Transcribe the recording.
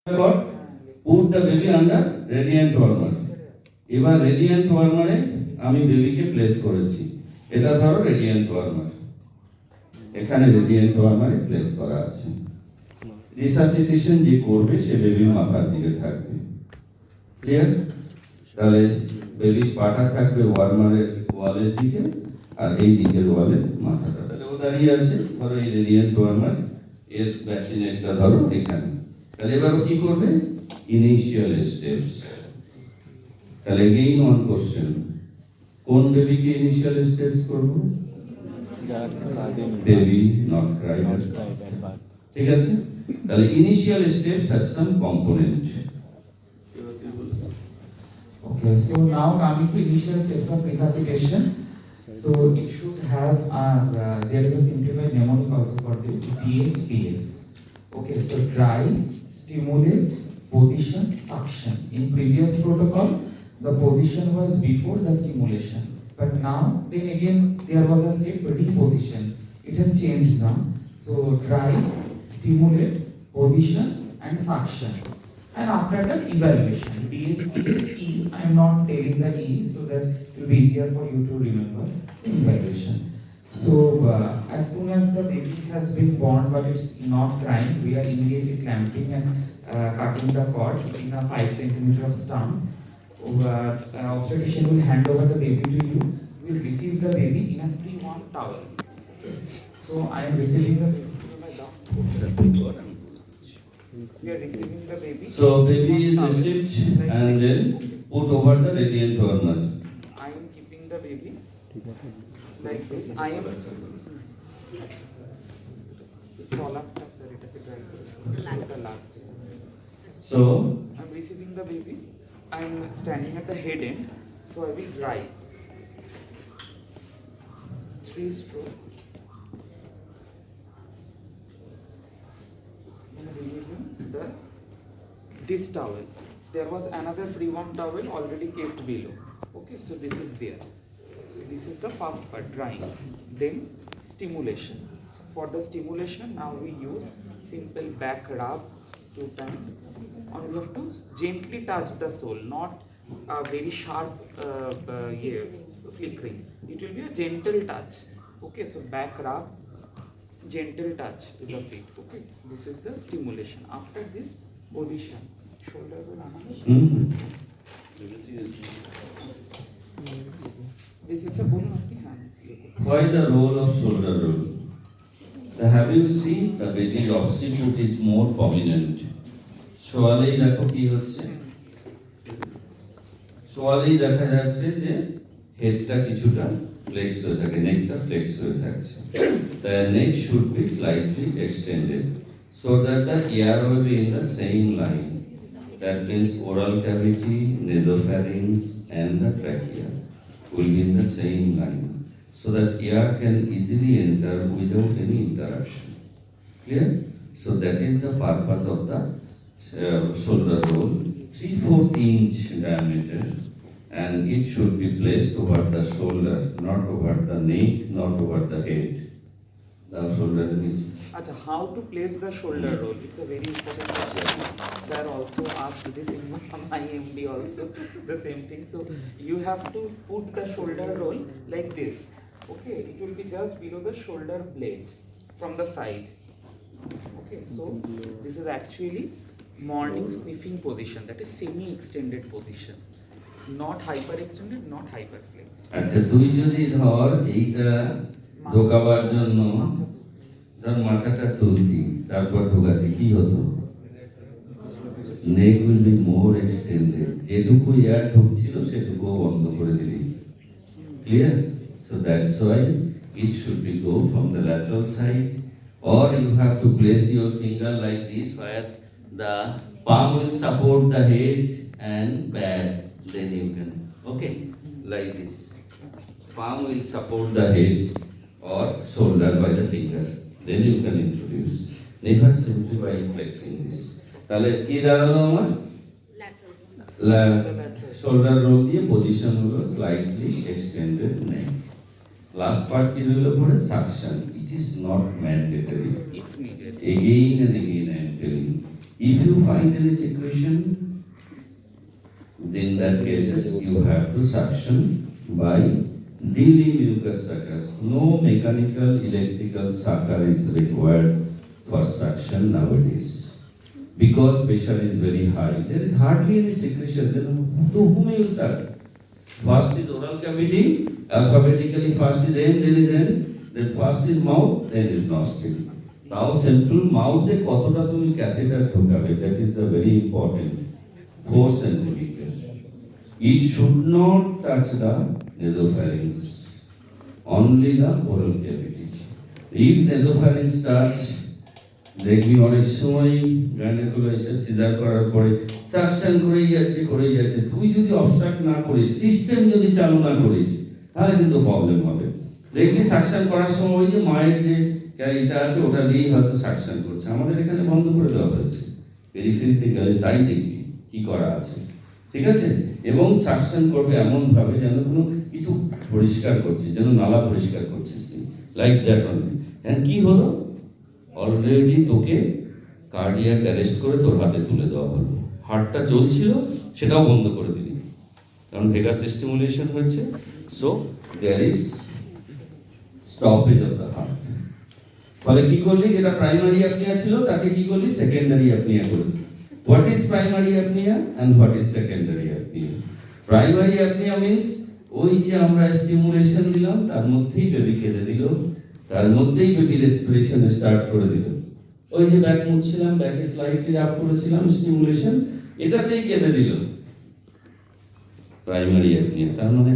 got put the baby under radiant warmer. এবার radiant ওয়ার্মারে আমি বেবিকে প্লেস করেছি। এটা ধরো রেডিয়েন্ট ওয়ার্মার, এখানে রেডিয়েন্ট ওয়ার্মারে প্লেস করা আছে। রিসাসিটেশন যে করবে সে বেবির মাথার দিকে থাকবে। ক্লিয়ার? তাহলে বেবির পাটা থাকবে ওয়ার্মারের ওয়ালের দিকে, আর এই দিকের ওয়ালে মাথাটা। তাহলে ও দাঁড়িয়ে আছে, ধরো এই রেডিয়েন্ট ওয়ার্মার, এর ব্যাসিনেটটা ধরো এখানে। তাহলে এবার কি করবে? Initial steps. তাহলে এগেইন ওয়ান কোশ্চেন, কোন বেবিকে ইনিশিয়াল স্টেপস করব? Baby not Cry. ঠিক আছে? তাহলে initial steps has some component. Okay, so now coming to initial steps of resuscitation. So it should have there is a simplified mnemonic also for this, DSPS. Okay, so dry, stimulate, position, suction. In previous protocol, the position was before the stimulation, but now then again there was a step reposition. It has changed now. So dry, stimulate, position, and suction. And after that, evaluation. DSPS E. I am not telling the E so that it will be easier for you to remember. Evaluation. So as soon as the baby has been born but it's not crying, we are immediately clamping and cutting the cord, keeping a 5 cm of stump. Obstetrician will hand over the baby to you. We will receive the baby in a pre-warm towel. Okay. So I am receiving the baby from my doctor. We are receiving the baby. So baby is received and then put over the radiant warmer. I am keeping the baby like this. I am So I am receiving the baby. I am standing at the head end, so I will dry 3 stroke. Then removing this towel. There was another free warm towel already kept below. Okay, so this is there. So this is the first part, drying. Then stimulation. For the stimulation, now we use simple back rub 2 times. And we have to gently touch the sole, not a very sharp flickering. It will be a gentle touch. Okay, so back rub, gentle touch to the feet. Okay, this is the stimulation. After this, position. Shoulder will This is a bone of the hand. why the role of shoulder roll? Have you seen the baby's occiput is more prominent? শোয়ালেই দেখো কি হচ্ছে, শোয়ালেই দেখা যাচ্ছে যে হেডটা কিছুটা flakes হয়ে থাকে, নেকটা flakes হয়ে থাকছে। The neck should be slightly extended so that the air will be in the same line. That means oral cavity, nasopharynx and the trachea will be in the same line, so that air can easily enter without any interruption. Clear? So that is the purpose of the shoulder roll, 3/4 inch diameter, and it should be placed over the shoulder, not over the neck, not over the head. The shoulder is. Acha, how to place the shoulder roll? It's a very important question. Sir also asked this in my MD also, the same thing. So you have to put the shoulder roll like this. Okay, it will be just below the shoulder blade from the side. Okay, so this is actually morning sniffing position, that is semi-extended position, not hyper-extended, not hyper-flexed. আচ্ছা, তুই যদি ধর এইটা ঢোকাবার জন্য ধর মাথাটা তুলতি, তারপর ঢোকাতি, কি হতো? নেক উইল বি মোর এক্সটেন্ডেড। যেটুকু এয়ার ঢুকছিল সেটুকু বন্ধ করে দিবি। Clear? So that's why it should be go from the lateral side, or you have to place your finger like this where the palm will support the head and back, then you can, okay, like this. Palm will support the head or shoulder by the finger, then you can introduce. Never simply by flexing this. তাহলে কি দাঁড়ালো আমার? Shoulder role দিয়ে position হলো slightly extended নেক। Last part কি রইল পরে? Suction. It is not mandatory. If needed. Again and again I am telling, If you find any secretion, then that cases you have to suction by daily mucus sucker. No mechanical electrical sucker is required for suction nowadays. Because pressure is very high, there is hardly any secretion. Then to whom you will suck? First is oral cavity, alphabetically first is M, then first is mouth, then is nostril. Now central mouth এ কতটা তুমি catheter ঢোকাবে, that is the very important 4 centimeter. It should not touch the nasopharynx, only the oral cavity. If nasopharynx touch, দেখবি অনেক সময় gynaecologist caesar করার পরে suction করেই যাচ্ছে। তুই যদি অবস্ট্রাক্ট না করিস, সিস্টেম যদি চালু না করিস, তাহলে কিন্তু প্রবলেম হবে। দেখবি সাকশন করার সময় ওই যে মায়ের যে ক্যারিটা আছে ওটা দিয়েই হয়তো সাকশন করছে। আমাদের এখানে বন্ধ করে দেওয়া হয়েছে, পেরিফেরিতে গেলে তাই দেখবি কি করা আছে, ঠিক আছে? এবং সাকশন করবে এমন ভাবে যেন কোনো কিছু পরিষ্কার করছিস, যেন নালা পরিষ্কার করছিস, লাইক দ্যাট অনলি। এন্ড কি হলো, অলরেডি তোকে কার্ডিয়াক অ্যারেস্ট করে তোর হাতে তুলে দেওয়া হলো। হার্টটা চলছিল, সেটাও বন্ধ করে দিলি, কারণ ভেগাস স্টিমুলেশন হয়েছে। So there is stoppage of the heart. ফলে কি করলি, যেটা প্রাইমারি অ্যাপনিয়া ছিল তাকে কি করলি, সেকেন্ডারি অ্যাপনিয়া করলি। What is primary apnoea and what is secondary apnoea? Primary apnoea means ওই যে আমরা স্টিমুলেশন দিলাম, তার মধ্যেই বেবি কেঁদে দিল, তার মধ্যেই বেবি রেসপিরেশন স্টার্ট করে দিল। ওই যে ব্যাক মুছছিলাম, ব্যাকে স্লাইডলি আপ করেছিলাম স্টিমুলেশন, এটাতেই কেঁদে দিল। প্রাইমারি অ্যাপনিয়া, তার মানে